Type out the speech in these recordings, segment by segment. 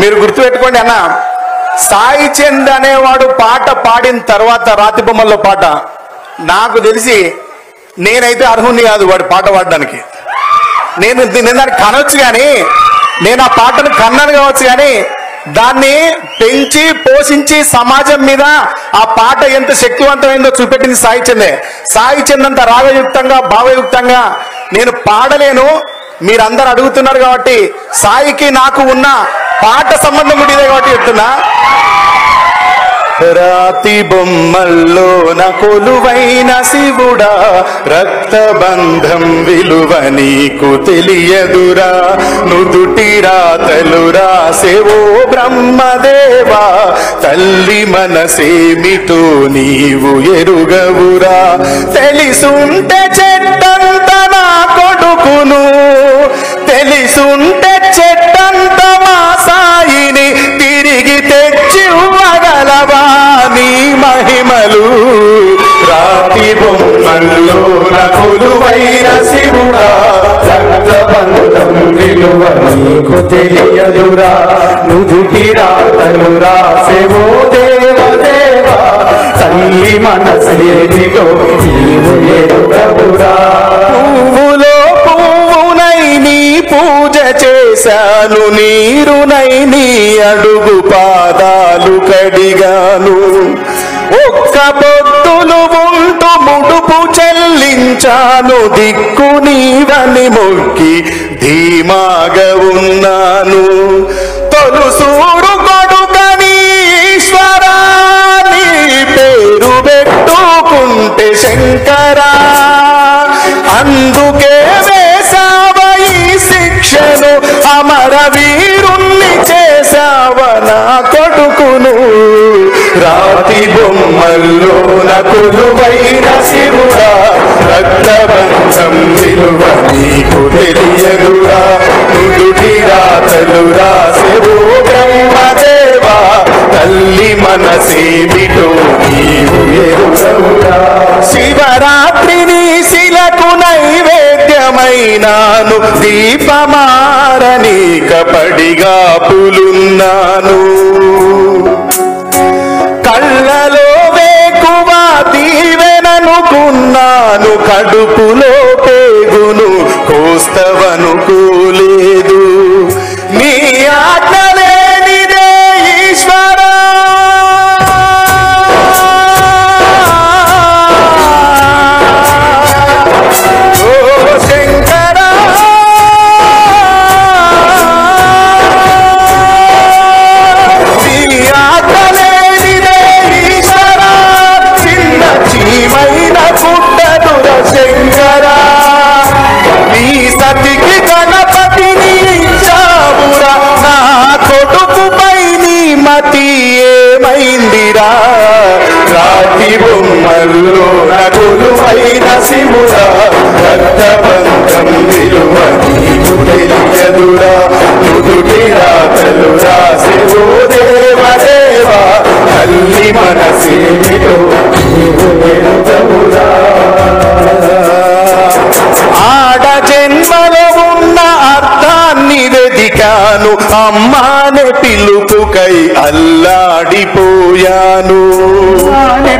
మీరు గుర్తుపెట్టుకోండి అన్న, సాయి చంద్ అనేవాడు పాట పాడిన తర్వాత రాతి బొమ్మల్లో పాట, నాకు తెలిసి నేనైతే అర్హుణ్ణి కాదు వాడు పాట పాడడానికి. నేను దాన్ని కనవచ్చు కానీ, నేను ఆ పాటను కన్నాను కావచ్చు కానీ, దాన్ని పెంచి పోషించి సమాజం మీద ఆ పాట ఎంత శక్తివంతమైందో చూపెట్టింది సాయి చందే. సాయి చంద్ అంత రాగయుక్తంగా భావయుక్తంగా నేను పాడలేను. మీరందరూ అడుగుతున్నారు కాబట్టి సాయికి నాకు ఉన్న పాట సంబంధం కూడా ఇదే కాబట్టి చెప్తున్నా. రాతి బొమ్మల్లోన కొలువైన శివుడా, రక్తబంధం విలువ నీకు తెలియదురా. నుదుటి రాతలు రాసేవో బ్రహ్మదేవా, తల్లి మనసేమిటో నీవు ఎరుగవురా. తెలిసుంటే చెట్టంత నా కొడుకును, తెలిసుంటే చెట్టంత మా సాయిని తిరిగి తెచ్చివ్వగలవా నీ మహిమలు. రాతి బొమ్మల్లో కొలువైన శివుడా, రక్తబంధం విలువ నీకు తెలియదురా. నుదుటి రాతలు రాసేవో దేవదేవా, తల్లి మనసేమిటో నీవు ఎరుగవురా. పువ్వులో పువ్వునై నీ పూజ చేశాను, నీరునై నీ అడుగు పాదాలు కడిగాను. ఒక్క పొద్దులు ఉంటూ ముడుపు చెల్లించాను, దిక్కు నీవని మొక్కి ధీమాగా ఉన్నాను. తొలుసూరు కొడుకని ఈశ్వరా, నీ పేరు పెట్టుకుంటే శంకరా, అందుకే వేసావ ఈ శిక్షను, అమర వీరుణ్ణి చేసావ నా కొడుకును. రాతి బొమ్మల్లోన కొలువైన శివుడా, రక్తబంధం విలువ నీకు తెలియదురా. నుదుటి రాతలు రాసేవో బ్రహ్మదేవా, తల్లి మనసేమిటో నీవు ఎరుగవురా. శివరాత్రిని శిలకు నైవేద్యమైనాను, దీపమారనీక పడిగా పులున్నాను. కళ్ళలో వేకువ దీవెననుకున్నాను, కడుపులో పేగును కోస్తవనుకోలేదు. నీ ఆజ్ఞలేనిదే ఈశ్వరా, ఓ శంకరా, నీ ఆజ్ఞలేనిదే ఈశ్వరా, చిన్న చీమైన పుట్టదుర శంకరా. నీ సతికి గణపతిని ఇచ్చావురా, నా కొడుకుపై నీ మతి ఏమైందిరా. రాతి బొమ్మల్లో కొలువైన శివుడా, రక్తబంధం విలువ నీకు తెలియదురా. నుదుటి రాతలు రాసేవో దేవదేవా, తల్లి మనసేమిటో నీవు ఎరుగవురా. ఆడ జన్మలో ఉన్న అర్థాన్ని వెదికాను, అమ్మానే పిలుపుకై అల్లాడిపోయాను.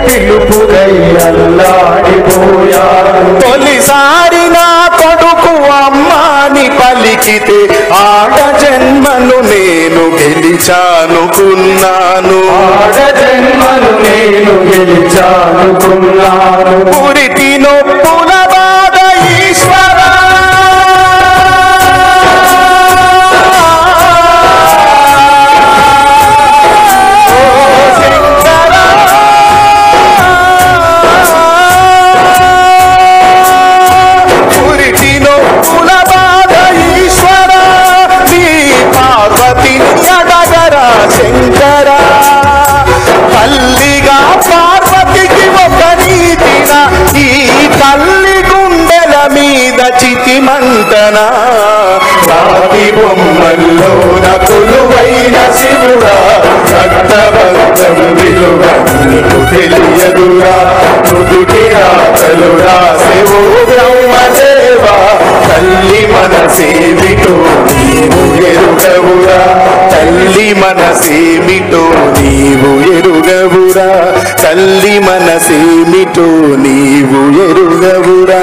పిలుపుకై అల్లాడిపోయాను. తొలిసారి నా కొడుకు అమ్మాని పలికితే ఆడ జన్మను నేను గెలిచానుకున్నాను. ఆడ జన్మను నేను గెలిచానుకున్నాను. పురిటి నొప్పుల బాధ ఈశ్వరా, పురిటి నొప్పుల బాధ ఈశ్వరా, నీ పార్వతిని అడగరా శంకరా. తల్లిగా పార్వతికి ఒక నీతిన, ఈ తల్లి గుండెల మీద చితిమంటనా. రాతి బొమ్మల్లో కొలువైన శివుడా, రక్తబంధం విలువ నీకు తెలియదురా. నుదుటి రాతలు రాసేవో బ్రహ్మదేవా, తల్లి మనసేమిటో నీవు ఎరుగవురా. తల్లి మనసేమిటో నీవు ఎరుగవురా, తల్లి మనసేమిటో నీవు ఎరుగవురా.